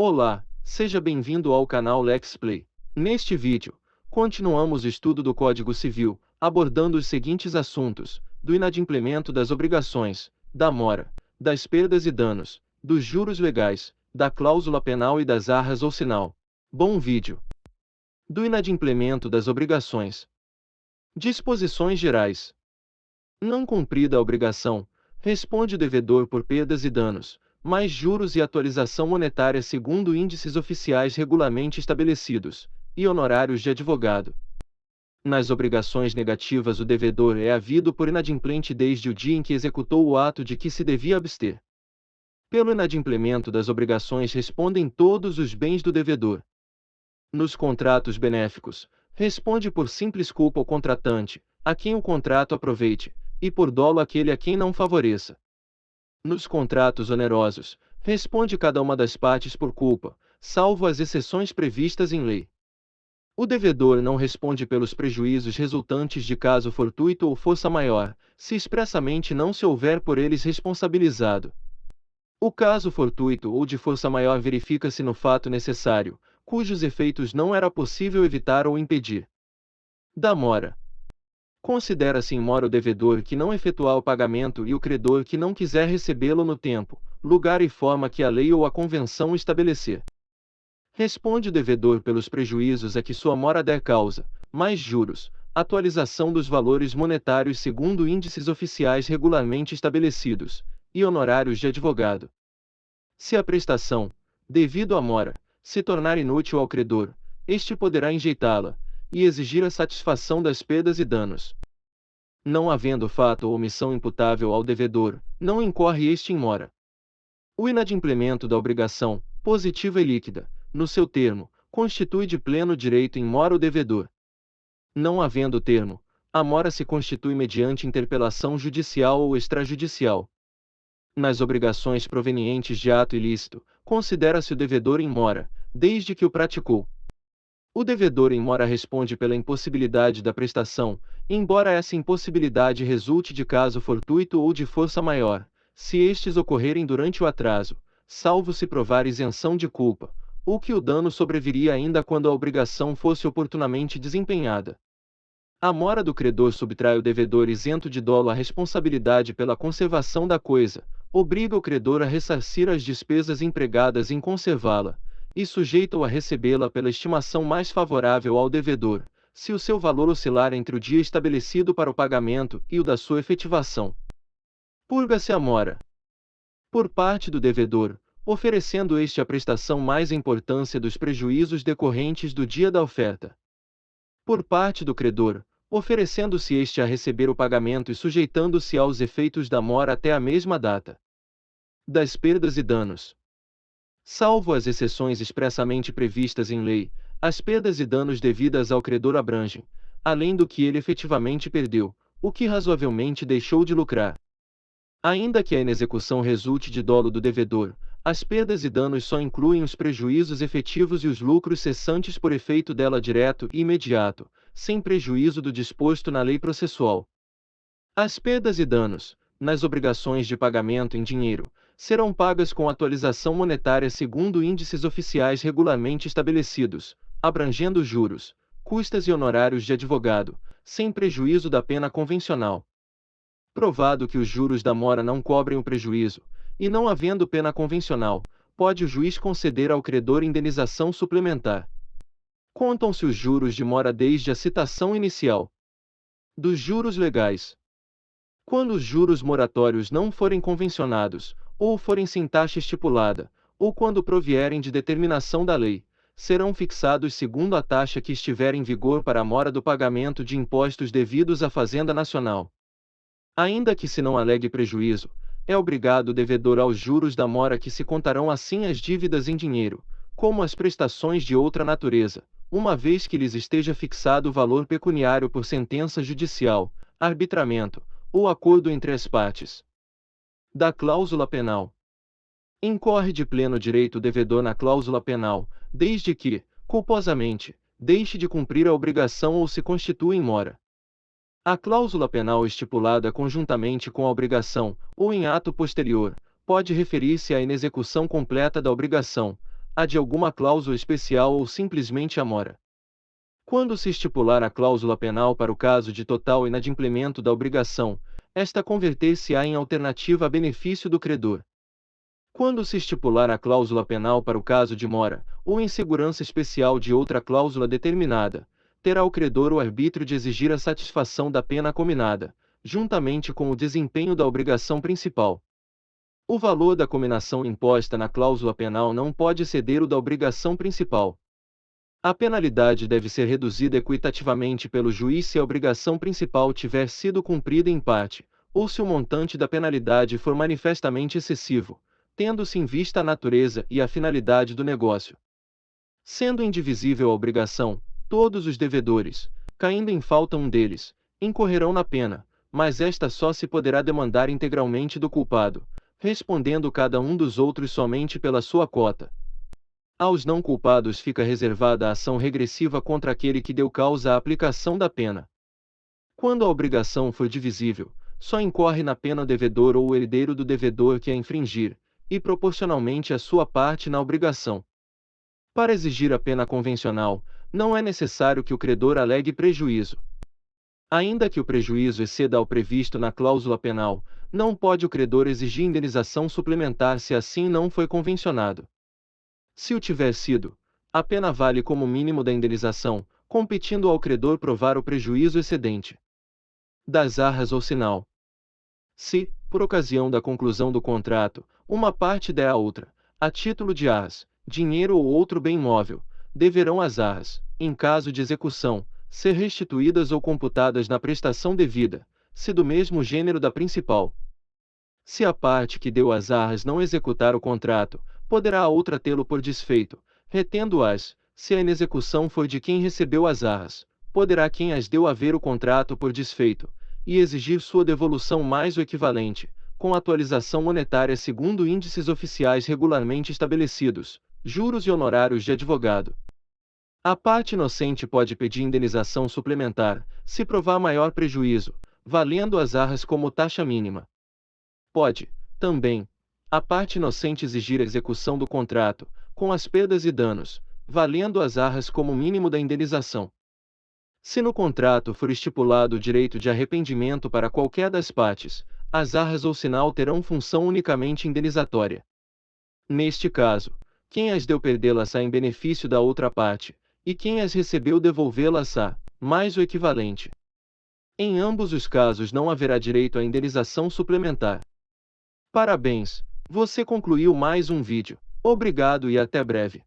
Olá, seja bem-vindo ao canal LexPlay. Neste vídeo, continuamos o estudo do Código Civil, abordando os seguintes assuntos: do inadimplemento das obrigações, da mora, das perdas e danos, dos juros legais, da cláusula penal e das arras ou sinal. Bom vídeo. Do inadimplemento das obrigações. Disposições gerais. Não cumprida a obrigação, responde o devedor por perdas e danos, mais juros e atualização monetária segundo índices oficiais regularmente estabelecidos, e honorários de advogado. Nas obrigações negativas, o devedor é havido por inadimplente desde o dia em que executou o ato de que se devia abster. Pelo inadimplemento das obrigações respondem todos os bens do devedor. Nos contratos benéficos, responde por simples culpa o contratante, a quem o contrato aproveite, e por dolo aquele a quem não favoreça. Nos contratos onerosos, responde cada uma das partes por culpa, salvo as exceções previstas em lei. O devedor não responde pelos prejuízos resultantes de caso fortuito ou força maior, se expressamente não se houver por eles responsabilizado. O caso fortuito ou de força maior verifica-se no fato necessário, cujos efeitos não era possível evitar ou impedir. Da mora. Considera-se em mora o devedor que não efetuar o pagamento e o credor que não quiser recebê-lo no tempo, lugar e forma que a lei ou a convenção estabelecer. Responde o devedor pelos prejuízos a que sua mora der causa, mais juros, atualização dos valores monetários segundo índices oficiais regularmente estabelecidos, e honorários de advogado. Se a prestação, devido à mora, se tornar inútil ao credor, este poderá enjeitá-la, e exigir a satisfação das perdas e danos. Não havendo fato ou omissão imputável ao devedor, não incorre este em mora. O inadimplemento da obrigação, positiva e líquida, no seu termo, constitui de pleno direito em mora o devedor. Não havendo termo, a mora se constitui mediante interpelação judicial ou extrajudicial. Nas obrigações provenientes de ato ilícito, considera-se o devedor em mora, desde que o praticou. O devedor em mora responde pela impossibilidade da prestação, embora essa impossibilidade resulte de caso fortuito ou de força maior, se estes ocorrerem durante o atraso, salvo se provar isenção de culpa, ou que o dano sobreviria ainda quando a obrigação fosse oportunamente desempenhada. A mora do credor subtrai o devedor isento de dolo à responsabilidade pela conservação da coisa, obriga o credor a ressarcir as despesas empregadas em conservá-la, e sujeita-o a recebê-la pela estimação mais favorável ao devedor, se o seu valor oscilar entre o dia estabelecido para o pagamento e o da sua efetivação. Purga-se a mora por parte do devedor, oferecendo este a prestação mais a importância dos prejuízos decorrentes do dia da oferta. Por parte do credor, oferecendo-se este a receber o pagamento e sujeitando-se aos efeitos da mora até a mesma data. Das perdas e danos. Salvo as exceções expressamente previstas em lei, as perdas e danos devidas ao credor abrangem, além do que ele efetivamente perdeu, o que razoavelmente deixou de lucrar. Ainda que a inexecução resulte de dolo do devedor, as perdas e danos só incluem os prejuízos efetivos e os lucros cessantes por efeito dela direto e imediato, sem prejuízo do disposto na lei processual. As perdas e danos, nas obrigações de pagamento em dinheiro, serão pagas com atualização monetária segundo índices oficiais regularmente estabelecidos, abrangendo juros, custas e honorários de advogado, sem prejuízo da pena convencional. Provado que os juros da mora não cobrem o prejuízo, e não havendo pena convencional, pode o juiz conceder ao credor indenização suplementar. Contam-se os juros de mora desde a citação inicial. Dos juros legais. Quando os juros moratórios não forem convencionados, ou forem sem taxa estipulada, ou quando provierem de determinação da lei, serão fixados segundo a taxa que estiver em vigor para a mora do pagamento de impostos devidos à Fazenda Nacional. Ainda que se não alegue prejuízo, é obrigado o devedor aos juros da mora que se contarão assim as dívidas em dinheiro, como as prestações de outra natureza, uma vez que lhes esteja fixado o valor pecuniário por sentença judicial, arbitramento, ou acordo entre as partes. Da cláusula penal. Incorre de pleno direito o devedor na cláusula penal, desde que, culposamente, deixe de cumprir a obrigação ou se constitua em mora. A cláusula penal estipulada conjuntamente com a obrigação, ou em ato posterior, pode referir-se à inexecução completa da obrigação, a de alguma cláusula especial ou simplesmente a mora. Quando se estipular a cláusula penal para o caso de total inadimplemento da obrigação, esta converter-se-á em alternativa a benefício do credor. Quando se estipular a cláusula penal para o caso de mora, ou insegurança especial de outra cláusula determinada, terá o credor o arbítrio de exigir a satisfação da pena cominada, juntamente com o desempenho da obrigação principal. O valor da cominação imposta na cláusula penal não pode exceder o da obrigação principal. A penalidade deve ser reduzida equitativamente pelo juiz se a obrigação principal tiver sido cumprida em parte, ou se o montante da penalidade for manifestamente excessivo, tendo-se em vista a natureza e a finalidade do negócio. Sendo indivisível a obrigação, todos os devedores, caindo em falta um deles, incorrerão na pena, mas esta só se poderá demandar integralmente do culpado, respondendo cada um dos outros somente pela sua cota. Aos não culpados fica reservada a ação regressiva contra aquele que deu causa à aplicação da pena. Quando a obrigação for divisível, só incorre na pena o devedor ou o herdeiro do devedor que a infringir, e proporcionalmente a sua parte na obrigação. Para exigir a pena convencional, não é necessário que o credor alegue prejuízo. Ainda que o prejuízo exceda ao previsto na cláusula penal, não pode o credor exigir indenização suplementar se assim não foi convencionado. Se o tiver sido, a pena vale como mínimo da indenização, competindo ao credor provar o prejuízo excedente das arras ou sinal. Se, por ocasião da conclusão do contrato, uma parte der à outra, a título de arras, dinheiro ou outro bem móvel, deverão as arras, em caso de execução, ser restituídas ou computadas na prestação devida, se do mesmo gênero da principal. Se a parte que deu as arras não executar o contrato, poderá a outra tê-lo por desfeito, retendo-as, se a inexecução for de quem recebeu as arras, poderá quem as deu haver o contrato por desfeito, e exigir sua devolução mais o equivalente, com atualização monetária segundo índices oficiais regularmente estabelecidos, juros e honorários de advogado. A parte inocente pode pedir indenização suplementar, se provar maior prejuízo, valendo as arras como taxa mínima. Pode, também, a parte inocente exigir a execução do contrato, com as perdas e danos, valendo as arras como mínimo da indenização. Se no contrato for estipulado o direito de arrependimento para qualquer das partes, as arras ou sinal terão função unicamente indenizatória. Neste caso, quem as deu perdê-las-á em benefício da outra parte, e quem as recebeu devolvê-las-á, mais o equivalente. Em ambos os casos não haverá direito à indenização suplementar. Parabéns! Você concluiu mais um vídeo. Obrigado e até breve.